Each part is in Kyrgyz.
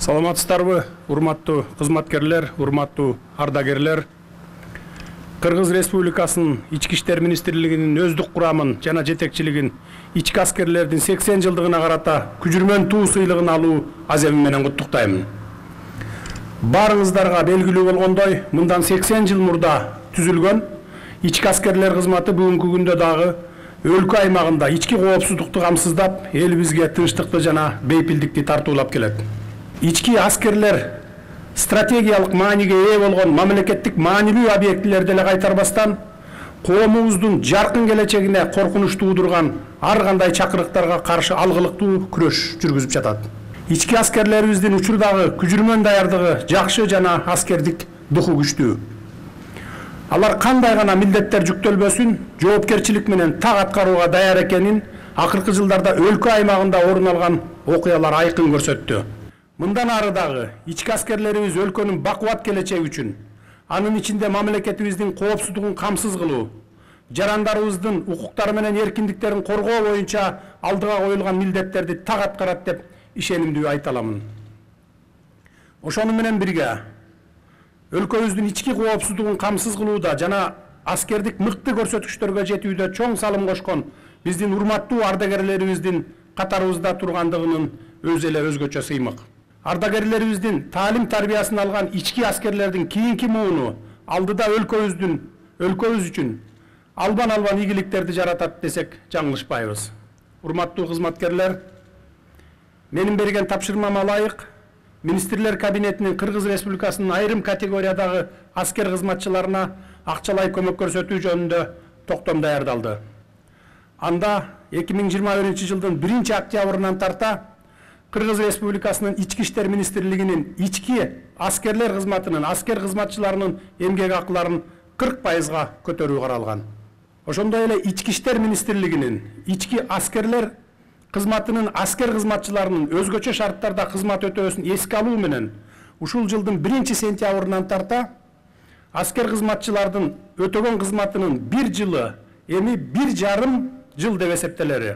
Саламатсыздарбы, урматтуу кызматкерлер, урматтуу ардагерлер. Кыргыз Республикасынын Ички иштер министрлигинин өздүк курамын жана жетекчилигин ички аскерлердин 80 жылдыгына карата күжүрмөн туу сыйлыгын алуу аземи менен куттуктаймын. Барыңыздарга белгилүү болгондой, мындан 80 жыл мурда түзүлгөн ички аскерлер кызматы бүгүнкү күндө дагы өлкө аймагында ички коопсуздукту камсыздап, элибизге тынчтыкты жана бейпилдикти тартуулап келет. Ички аскерлер стратегиялык мааниге ээ болгон мамлекеттик маанилүү объектилерди эле кайтарбастан, коомубуздун жаркын келечегине коркунуч туудурган ар кандай чакырыктарга каршы алгылыктуу күрөш жүргүзүп жатат. Ички аскерлерибиздин учурдагы күжүрмөн даярдыгы жакшы жана аскердик духу күчтүү. Алар кандай гана милдеттер жүктөлбөсүн, жоопкерчилик менен так аткарууга даяр экенин акыркы жылдарда өлкө аймагында орун алган окуялар айкын көрсөттү. Мындан ары дагы ички аскерлерибиз өлкөнүн бакубат келечеги үчүн, анын ичинде мамлекетибиздин коопсуздугун камсыз кылуу, жарандарыбыздын укуктары менен эркиндиктерин коргоо боюнча алдыга коюлган милдеттерди так аткарат деп ишенимдүү айта аламын. Ошону менен бирге өлкөбүздүн ички коопсуздугун камсыз кылууда жана аскердик мыкты көрсөтүктөргө жетүүдө чоң салым кошкон биздин урматтуу ардагерлерибиздин катарыбызда тургандыгынын өзү эле өзгөчө сыймык. Ардагерлерибиздин таалим тарбиясын алган ички аскерлердин кийинки мууну алдыда өлкөбүз үчүн албан ийгиликтерди жаратат десек жаңылышпайбыз. Урматтуу кызматкерлер, менин берген тапшырмама ылайык Министрлер кабинетинин Кыргыз Республикасынын айрым категориядагы аскер кызматчыларына акчалай көмөк көрсөтүү жөнүндө токтом даярдалды. Анда 2021 жылдын 1-октябрынан тарта Кыргыз Республикасынын Ички иштер министрлигинин ички аскерлер кызматынын аскер кызматчыларынын эмгек акыларын 40%га көтөрүү каралган. Ошондой эле Ички иштер министрлигинин ички аскерлер кызматынын аскер кызматчыларынын өзгөчө шарттарда кызмат өтөөсүн эске алуу менен ушул жылдын 1-сентябрынан тарта аскер кызматчылардын өтөгөн кызматынын 1 жылы эми 1,5 жыл деп эсептелери.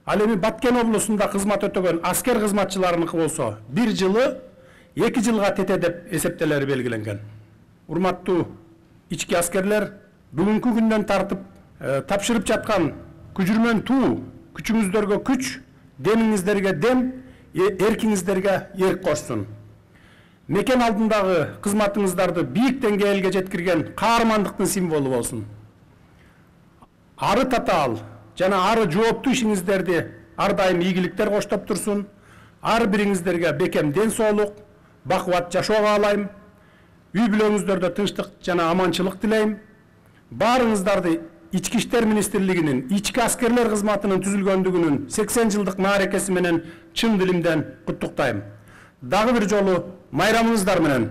Ал эми Баткен облусунда кызмат өтөгөн аскер кызматчыларыныкы болсо 1 жылы 2 жылга тете деп эсептелери белгиленген. Урматтуу ички аскерлер, бүгүнкү күндөн тартып тапшырып жаткан күжүрмөн туу күчүңүздөргө күч, демиңиздерге дем, эркиңиздерге эрк кошсун. Мекен алдындагы кызматыңыздарды бийик деңгээлге жеткирген каармандыктын символу болсун. Ары татаал жана ары жооптуу ишиңиздерди ар дайым ийгиликтер коштоп турсун. Ар бириңиздерге бекем ден соолук, бакубат жашоо каалайм. Үй бүлөңүздөрдө тынчтык жана аманчылык тилейм. Баарыңыздарды Ички иштер министрлигинин ички аскерлер кызматынын түзүлгөндүгүнүн 80 жылдык мааракеси менен чын дилимден куттуктайм. Дагы бир жолу майрамыңыздар менен.